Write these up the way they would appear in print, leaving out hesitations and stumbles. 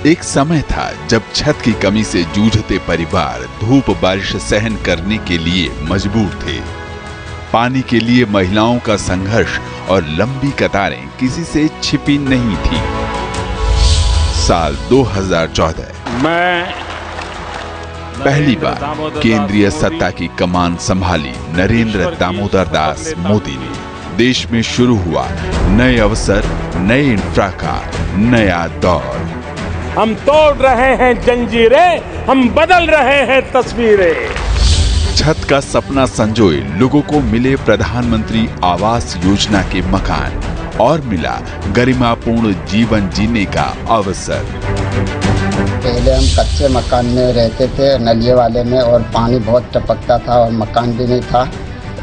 एक समय था जब छत की कमी से जूझते परिवार धूप बारिश सहन करने के लिए मजबूर थे। पानी के लिए महिलाओं का संघर्ष और लंबी कतारें किसी से छिपी नहीं थी। साल 2014 पहली बार केंद्रीय सत्ता की कमान संभाली नरेंद्र दामोदर दास मोदी ने। देश में शुरू हुआ नए अवसर, नए इंफ्रा का नया दौर। हम तोड़ रहे हैं जंजीरें, हम बदल रहे हैं तस्वीरें। छत का सपना संजोए लोगों को मिले प्रधानमंत्री आवास योजना के मकान और मिला गरिमापूर्ण जीवन जीने का अवसर। पहले हम कच्चे मकान में रहते थे, नलिये वाले में, और पानी बहुत टपकता था और मकान भी नहीं था।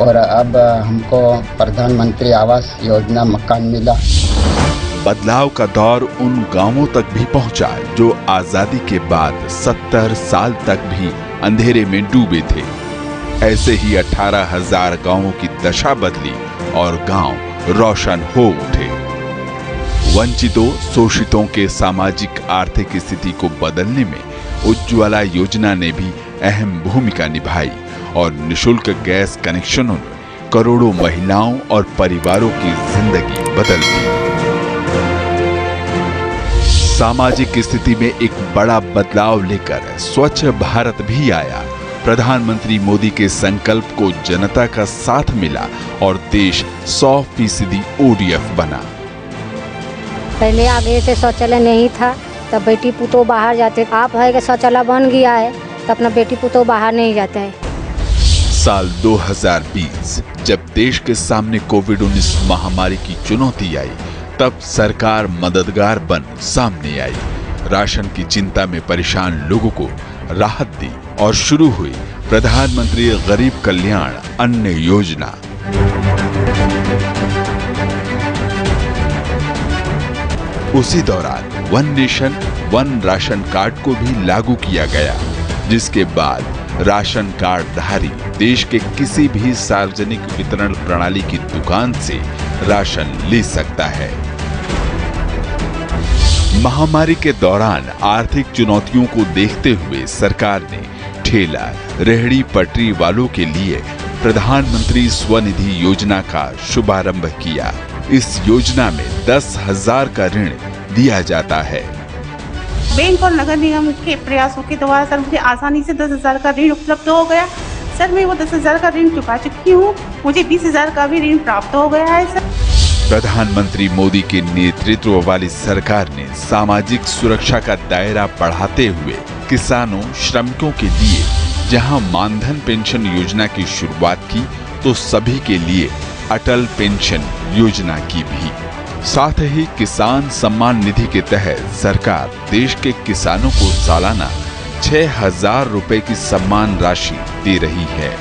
और अब हमको प्रधानमंत्री आवास योजना मकान मिला। बदलाव का दौर उन गांवों तक भी पहुंचा जो आजादी के बाद 70 साल तक भी अंधेरे में डूबे थे। ऐसे ही 18,000 गांवों की दशा बदली और गांव रोशन हो उठे। वंचितों, शोषितों के सामाजिक आर्थिक स्थिति को बदलने में उज्ज्वला योजना ने भी अहम भूमिका निभाई और निशुल्क गैस कनेक्शनों ने करोड़ों महिलाओं और परिवारों की जिंदगी बदल दी। सामाजिक स्थिति में एक बड़ा बदलाव लेकर स्वच्छ भारत भी आया। प्रधानमंत्री मोदी के संकल्प को जनता का साथ मिला और देश 100% ODF बना। पहले आगे से शौचालय नहीं था, तब बेटी पुतो बाहर जाते। आप है कि शौचालय बन गया है तो अपना बेटी पुतो बाहर नहीं जाता है। साल 2020 जब देश के सामने कोविड-19 महामारी की चुनौती आई, तब सरकार मददगार बन सामने आई। राशन की चिंता में परेशान लोगों को राहत दी और शुरू हुई प्रधानमंत्री गरीब कल्याण अन्न योजना। उसी दौरान one nation one ration card को भी लागू किया गया, जिसके बाद राशन कार्ड धारी देश के किसी भी सार्वजनिक वितरण प्रणाली की दुकान से राशन ले सकता है। महामारी के दौरान आर्थिक चुनौतियों को देखते हुए सरकार ने ठेला, रेहड़ी पटरी वालों के लिए प्रधानमंत्री स्वनिधि योजना का शुभारंभ किया। इस योजना में 10,000 का ऋण दिया जाता है। बैंक और नगर निगम के प्रयासों के द्वारा सर मुझे आसानी से 10,000 का ऋण उपलब्ध हो गया। सर मैं वो 10,000 का ऋण चुका चुकी हूँ। मुझे 20,000 का भी ऋण प्राप्त हो गया है। सर प्रधानमंत्री मोदी के नेतृत्व वाली सरकार ने सामाजिक सुरक्षा का दायरा बढ़ाते हुए किसानों, श्रमिकों के लिए जहां मानधन पेंशन योजना की शुरुआत की, तो सभी के लिए अटल पेंशन योजना की भी। साथ ही किसान सम्मान निधि के तहत सरकार देश के किसानों को सालाना 6,000 रुपए की सम्मान राशि दे रही है।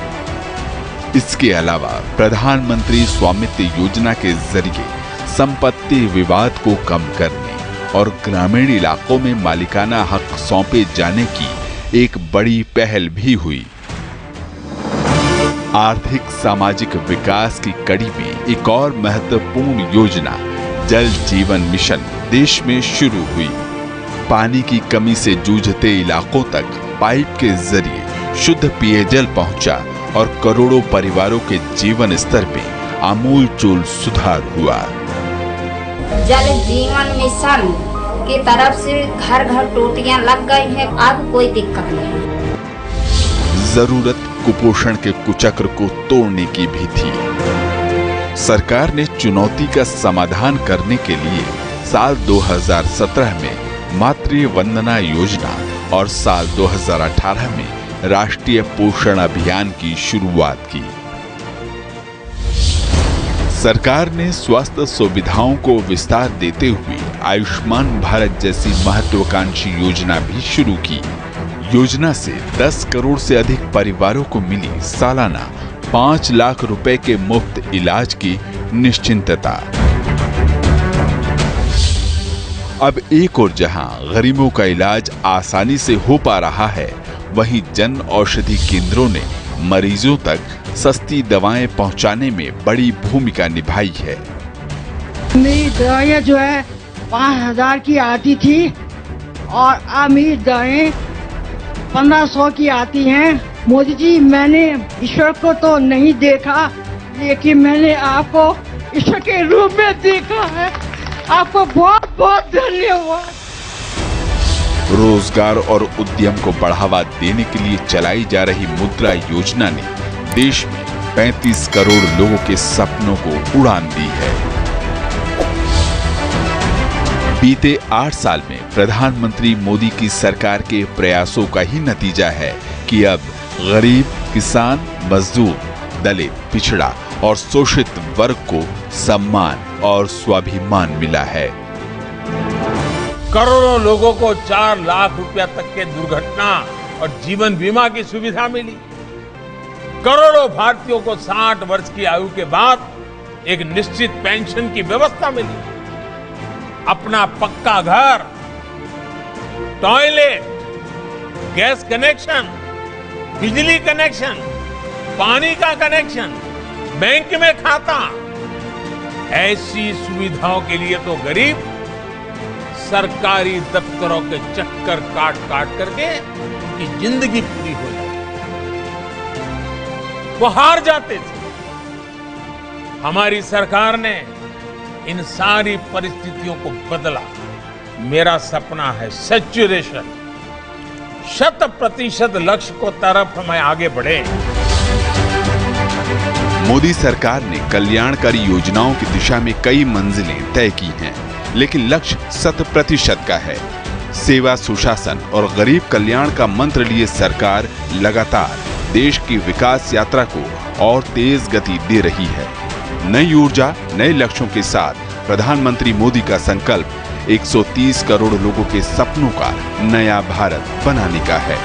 इसके अलावा प्रधानमंत्री स्वामित्व योजना के जरिए संपत्ति विवाद को कम करने और ग्रामीण इलाकों में मालिकाना हक सौंपे जाने की एक बड़ी पहल भी हुई। आर्थिक सामाजिक विकास की कड़ी में एक और महत्वपूर्ण योजना जल जीवन मिशन देश में शुरू हुई। पानी की कमी से जूझते इलाकों तक पाइप के जरिए शुद्ध पेयजल पहुंचा और करोड़ों परिवारों के जीवन स्तर में आमूलचूल सुधार हुआ। जल जीवन मिशन की तरफ से घर घर टोटियां लग गई हैं, अब कोई दिक्कत नहीं। जरूरत कुपोषण के कुचक्र को तोड़ने की भी थी। सरकार ने चुनौती का समाधान करने के लिए साल 2017 में मातृ वंदना योजना और साल 2018 में राष्ट्रीय पोषण अभियान की शुरुआत की। सरकार ने स्वास्थ्य सुविधाओं को विस्तार देते हुए आयुष्मान भारत जैसी महत्वाकांक्षी योजना भी शुरू की। योजना से 10 करोड़ से अधिक परिवारों को मिली सालाना 5 लाख रुपए के मुफ्त इलाज की निश्चिंतता। अब एक और जहां गरीबों का इलाज आसानी से हो पा रहा है, वहीं जन औषधि केंद्रों ने मरीजों तक सस्ती दवाएं पहुंचाने में बड़ी भूमिका निभाई है। मेरी दवाइयाँ जो है 5,000 की आती थी और अमीर दरें 1500 की आती हैं। मोदी जी, मैंने ईश्वर को तो नहीं देखा, लेकिन मैंने आपको ईश्वर के रूप में देखा है। आपको बहुत बहुत धन्यवाद। रोजगार और उद्यम को बढ़ावा देने के लिए चलाई जा रही मुद्रा योजना ने देश में 35 करोड़ लोगों के सपनों को उड़ान दी है। बीते 8 साल में प्रधानमंत्री मोदी की सरकार के प्रयासों का ही नतीजा है कि अब गरीब, किसान, मजदूर, दलित, पिछड़ा और शोषित वर्ग को सम्मान और स्वाभिमान मिला है। करोड़ों लोगों को 4 लाख रुपया तक के दुर्घटना और जीवन बीमा की सुविधा मिली। करोड़ों भारतीयों को 60 वर्ष की आयु के बाद एक निश्चित पेंशन की व्यवस्था मिली। अपना पक्का घर, टॉयलेट, गैस कनेक्शन, बिजली कनेक्शन, पानी का कनेक्शन, बैंक में खाता, ऐसी सुविधाओं के लिए तो गरीब सरकारी दफ्तरों के चक्कर काट काट करके उनकी जिंदगी पूरी हो जाती, वो हार जाते थे। हमारी सरकार ने इन सारी परिस्थितियों को बदला। मेरा सपना है सैचुरेशन, 100% लक्ष्य को तरफ हमें आगे बढ़े। मोदी सरकार ने कल्याणकारी योजनाओं की दिशा में कई मंजिलें तय की हैं, लेकिन लक्ष्य 100% का है। सेवा, सुशासन और गरीब कल्याण का मंत्र लिए सरकार लगातार देश की विकास यात्रा को और तेज गति दे रही है। नई ऊर्जा, नए लक्ष्यों के साथ प्रधानमंत्री मोदी का संकल्प 130 करोड़ लोगों के सपनों का नया भारत बनाने का है।